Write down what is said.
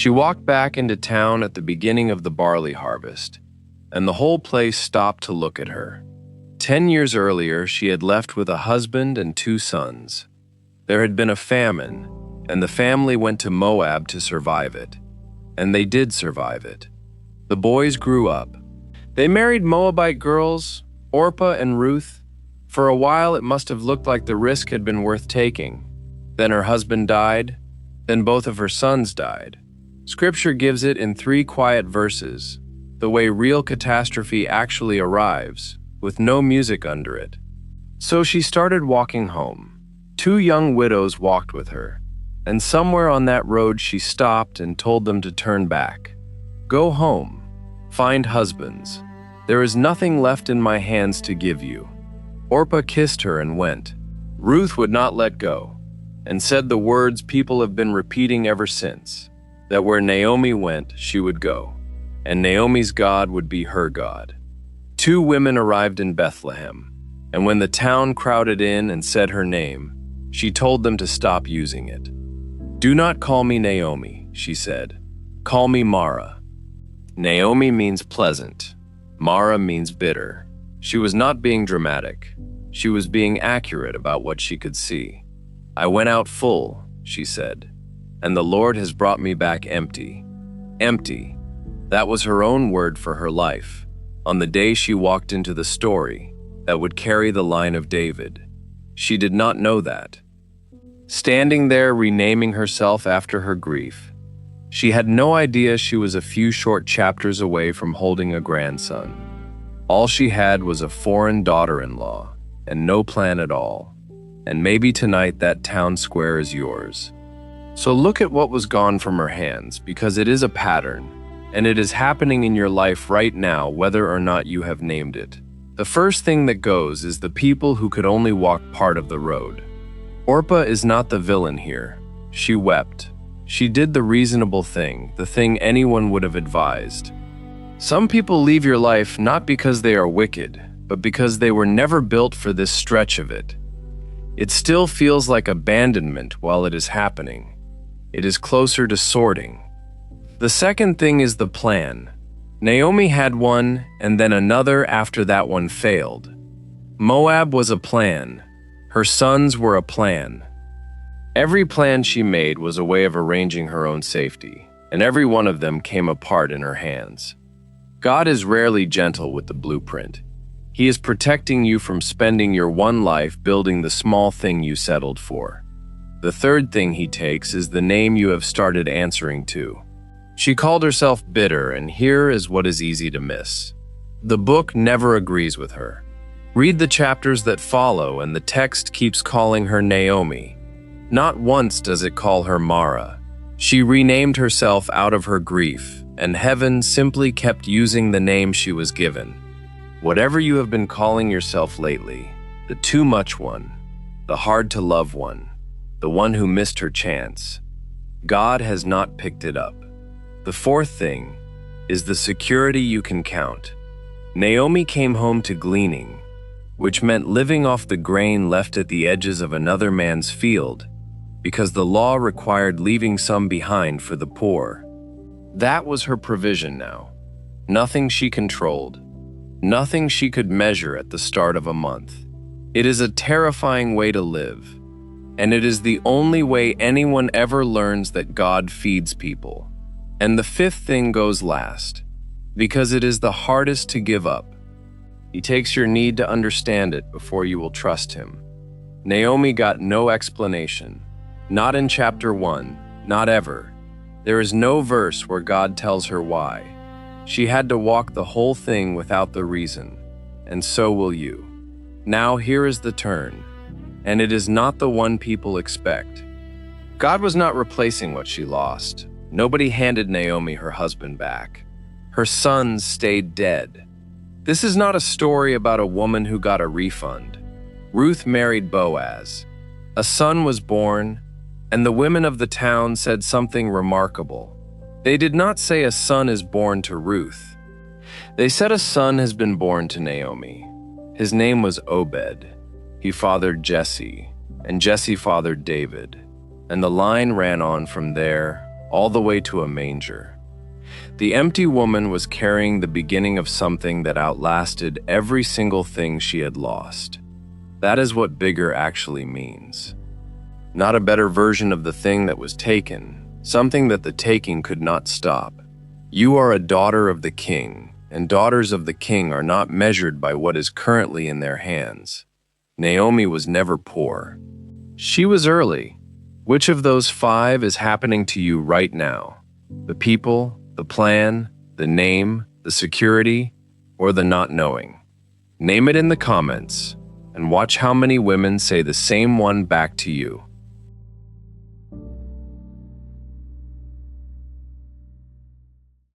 She walked back into town at the beginning of the barley harvest, and the whole place stopped to look at her. 10 years earlier, she had left with a husband and 2 sons. There had been a famine, and the family went to Moab to survive it. And they did survive it. The boys grew up. They married Moabite girls, Orpah and Ruth. For a while, it must have looked like the risk had been worth taking. Then her husband died. Then both of her sons died. Scripture gives it in 3 quiet verses, the way real catastrophe actually arrives, with no music under it. So she started walking home. 2 young widows walked with her, and somewhere on that road she stopped and told them to turn back. Go home, find husbands. There is nothing left in my hands to give you. Orpah kissed her and went. Ruth would not let go, and said the words people have been repeating ever since, that where Naomi went, she would go, and Naomi's God would be her God. 2 women arrived in Bethlehem, and when the town crowded in and said her name, she told them to stop using it. Do not call me Naomi, she said. Call me Mara. Naomi means pleasant. Mara means bitter. She was not being dramatic. She was being accurate about what she could see. I went out full, she said, and the Lord has brought me back empty. Empty. That was her own word for her life, on the day she walked into the story that would carry the line of David. She did not know that. Standing there renaming herself after her grief, she had no idea she was a few short chapters away from holding a grandson. All she had was a foreign daughter-in-law, and no plan at all. And maybe tonight that town square is yours. So look at what was gone from her hands, because it is a pattern, and it is happening in your life right now, whether or not you have named it. The first thing that goes is the people who could only walk part of the road. Orpah is not the villain here. She wept. She did the reasonable thing, the thing anyone would have advised. Some people leave your life not because they are wicked, but because they were never built for this stretch of it. It still feels like abandonment while it is happening. It is closer to sorting. The second thing is the plan. Naomi had one, and then another after that one failed. Moab was a plan. Her sons were a plan. Every plan she made was a way of arranging her own safety, and every one of them came apart in her hands. God is rarely gentle with the blueprint. He is protecting you from spending your one life building the small thing you settled for. The third thing he takes is the name you have started answering to. She called herself bitter, and here is what is easy to miss. The book never agrees with her. Read the chapters that follow, and the text keeps calling her Naomi. Not once does it call her Mara. She renamed herself out of her grief, and heaven simply kept using the name she was given. Whatever you have been calling yourself lately, the too much one, the hard to love one, the one who missed her chance, God has not picked it up. The fourth thing is the security you can count. Naomi came home to gleaning, which meant living off the grain left at the edges of another man's field, because the law required leaving some behind for the poor. That was her provision now. Nothing she controlled. Nothing she could measure at the start of a month. It is a terrifying way to live, and it is the only way anyone ever learns that God feeds people. And the fifth thing goes last, because it is the hardest to give up. He takes your need to understand it before you will trust him. Naomi got no explanation. Not in chapter 1, not ever. There is no verse where God tells her why. She had to walk the whole thing without the reason, and so will you. Now here is the turn, and it is not the one people expect. God was not replacing what she lost. Nobody handed Naomi her husband back. Her sons stayed dead. This is not a story about a woman who got a refund. Ruth married Boaz. A son was born, and the women of the town said something remarkable. They did not say a son is born to Ruth. They said a son has been born to Naomi. His name was Obed. He fathered Jesse, and Jesse fathered David. And the line ran on from there, all the way to a manger. The empty woman was carrying the beginning of something that outlasted every single thing she had lost. That is what bigger actually means. Not a better version of the thing that was taken, something that the taking could not stop. You are a daughter of the king, and daughters of the king are not measured by what is currently in their hands. Naomi was never poor. She was early. Which of those 5 is happening to you right now? The people, the plan, the name, the security, or the not knowing? Name it in the comments, and watch how many women say the same one back to you.